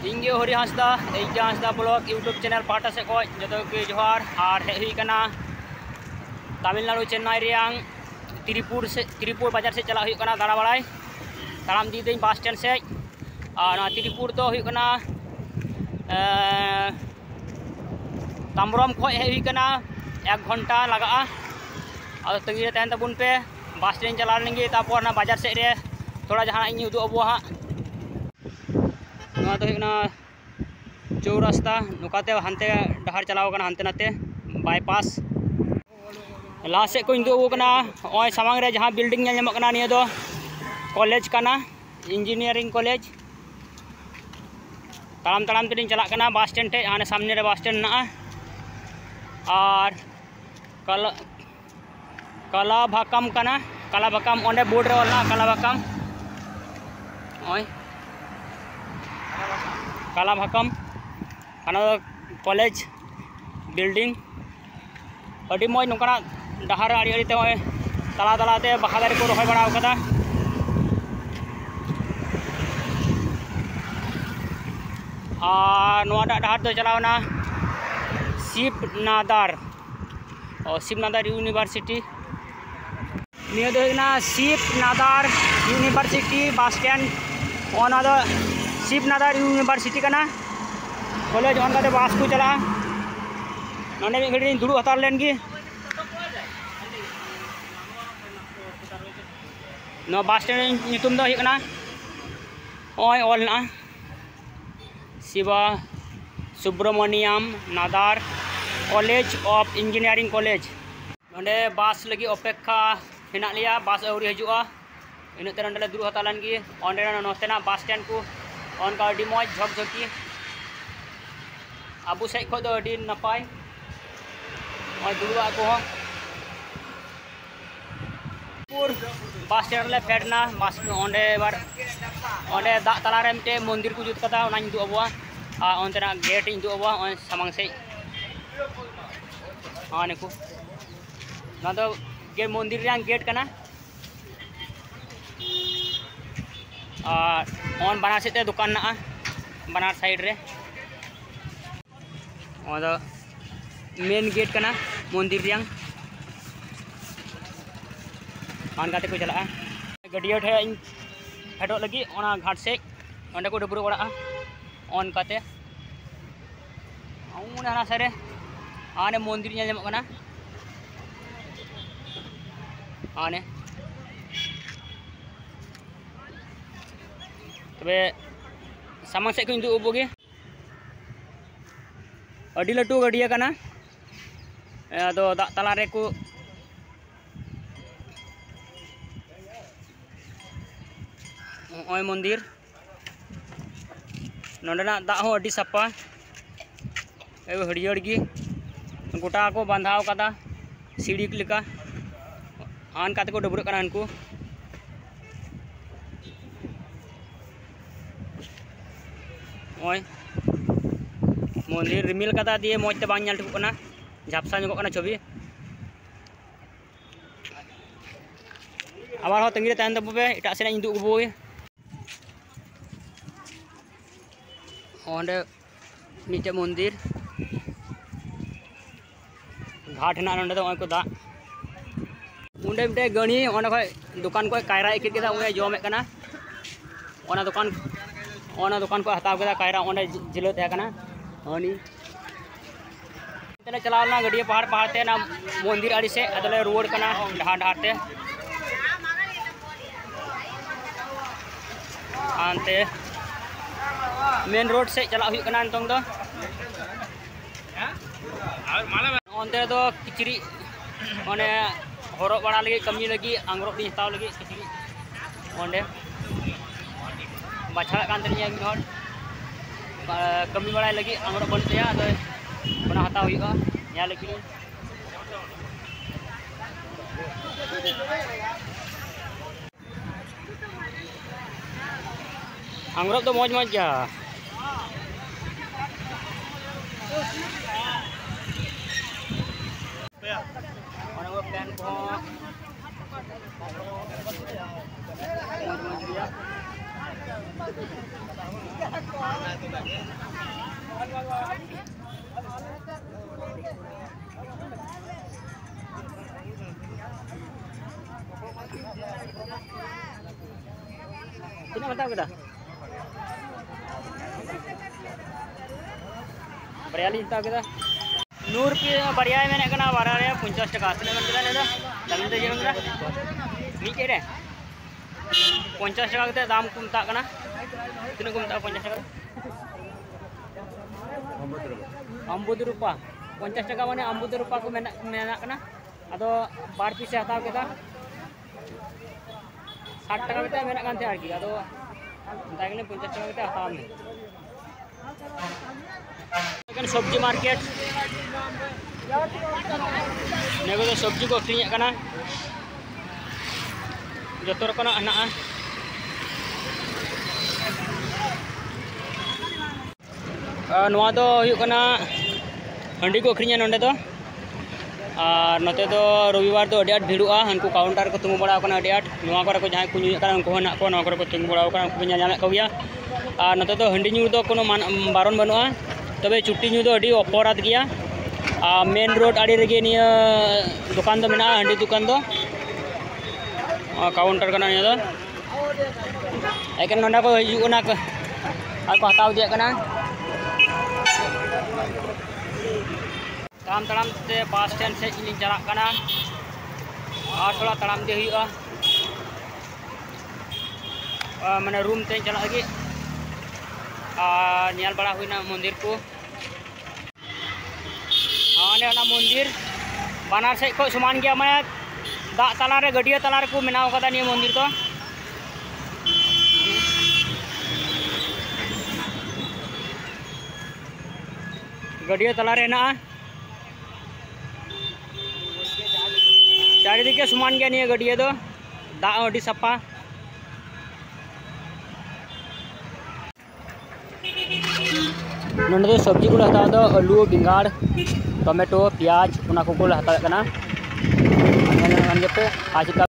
इंगे हरि हांसदा एजा Hansda blog YouTube channel पाटा से को जो के जोहार और हेई कना तमिलनाडु चेन्नई रियांग त्रिपुर बाजार से चला हुई कना दाड़ा बड़ाई ताराम दी दिन बस स्टैंड से और त्रिपुर तो हुई कना तामरम खो हेई कना 1 घंटा लगा और तंगी तहन तबुन पे बस स्टैंड चला लेंगे तापर ना बाजार से रे थोड़ा जहाँ इन उदू अब हाँ चौरास्ता नुकाते हानते डहार चलाव हानते नाते बाईपास लाहा से को इंदुना और सामांग रे जहाँ बिल्डिंग निया दो कॉलेज कना इंजीनियरिंग कॉलेज ताराम ताराम तेलिंग चला कना बस स्टैंड टे हाने सामने रे बस स्टैंड ना और कला भाकम कना कला भाकम ओंडे बोर्ड रे ओलना कला भाकम ओय कला भाकम कॉलेज बिल्डिंग अभी मज नौका डहार आड़ी ते तला तलाते बाहा दारे को रहा बड़ा कदा और डहार तो चलावना शिवनादार यूनिवर्सिटी निया दो शिवनादार यूनिवर्सिटी बस स्टैंड ओना दो शिवनादार यूनिवर्सिटी कना कॉलेज ओनका बस को चला नोने मिद घड़ी दुड़ू हतार लेन गी नो बस स्टैंड नितुम दो हुई ओय ऑल ना Siva Subramaniam Nadar college of engineering college नोंडे बस लगी अपेक्षा हेना लिया बस अवरी हजुआ इनते नोंडे दुड़ू हतार लेन गी ओंडे नोतेना बस स्टैंड को ओनका अडी मज झकझकी आबू सेज खो दो अडी नपाय और दुड़ुआ को बस स्टैंड ले फेडना बस ओंडे बार ओंडे दा तला रे मिटे मंदिर को जुत कदा ओना इंदु अबवा आ ओंतेना गेट इंदु अबवा ओन सामांग से हां नेको ना दो गे मंदिर रे गेट कना और ऑन बनार से दुकान ना बनार साइड रे और मेन गेट कना मंदिर रियांग ऑन काते को चला गडिया ठे फेडो लगी ओना घाट से ओंडे को डबरू बड़ा ऑन काते औन हना सारे आने मंदिर ᱧᱮᱞ ᱧᱟᱢᱚᱜ कना आने तबे सामांग से को इंदु उबोगे अडी लटू गडिया कना अदो दा तला रे को ओय मंदिर नोंडेना दा हो अडी सापा ए हरियर गी गोटा को बांधाव कदा सीढ़ी लेका आन काते को डबुर कना हनको ओय मंदिर रिमिल कदा दिए मजते बांग ᱧᱮᱞ ᱴᱷᱤᱠᱚᱜ ᱠᱟᱱᱟ ঝাপসা ᱧᱚᱜᱚᱜ ᱠᱟᱱᱟ छवि आबार हो तंगी रे तहन तबे एटा सेना इंदु गबोय ओंडे मिटे मंदिर घाट ना नोंडे दो को दा उंडे मिटे गणी ओंडे खय दुकान को कायरा इकित केदा उय जॉमे कना ओना दुकान को हताव केदा कायरा ओंडे जिलो तहे कना हनी तले चलावना गडिया पहाड़ ते ना मंदिर आड़ी से अदले रोड कना डहार ते आनते मेन रोड से चला हुई कना नितोंग दो ओंते दो किचरी ओने हरो बड़ा लगी कमी लगी आंग्रोब दी हताव लगी किचरी ओंडे बाछड़ा कान तनिया मिहर कमी बड़ा लगी आंग्रोब बनते तो बना हताव हुई या लगी आंग्रोब तो मौज मौज गया पैन को मौज मौज गया Tinaw mata kita. Barya linta kita. Nur pi barya mene kana baraya 50 taka. Tinaw man kita leda. Damin te jeng kita. Mite re. 50 taka kita daam ku meta kana. Tinaw ku meta 50 taka. 50 rupa. 50 taka mane 50 rupa ku mena kana. Ado bar piece hataw kita. 60 টাকা ভিতরে মেনা কানতে আর কি আদো তাই গেলে 50 টাকা ভিতরে হাতাম নে এখানে সবজি মার্কেট নেগো তো সবজি কো আᱠᱷᱨᱤᱧ কানা যত রকম হেনা'a নোয়া দো হুᱭᱩᱜ কানা হান্ডি কো আᱠᱷᱨᱤᱧᱟ নন্ডে দो और नोते दो रविवार दो अडियाट भिड़ुआ हनको काउंटर को तिंगु बड़ा कना अडियाट नोआ करे को जहां को न्यू कना उनको हना को नोआ करे को तिंगु बड़ा कना उनको ᱧᱟᱢᱮ को गया और नोते दो हंडी ᱧᱩ दो कोनो बारन बनुआ तबे चुट्टी ᱧᱩ दो अडी अपराध गया मेन रोड आड़ी रेगे निया दुकान दो मेना हंडी दुकान दो काउंटर कना निया दो एकेन नोंडा को हिजुना को आको हताव दिया कना ताम ताम ते बस स्टैंड से इलिंग चला कना और थोड़ा ताम दे हुआ माने रूम ते चला लगी नियाल बड़ा हुई ना मंदिर को ने ना मंदिर बानार से को समान गया माने दा तला रे गडिया तला रे को मेनाव कदा निया मंदिर तो गडिया तला रे ना चारिदिके समान गया निया गडिया दो दा अडी सफा नोंडे दो सब्जी को हताव दो आलू बेंगाड़ टमेटो प्याज उना को हताव कना आज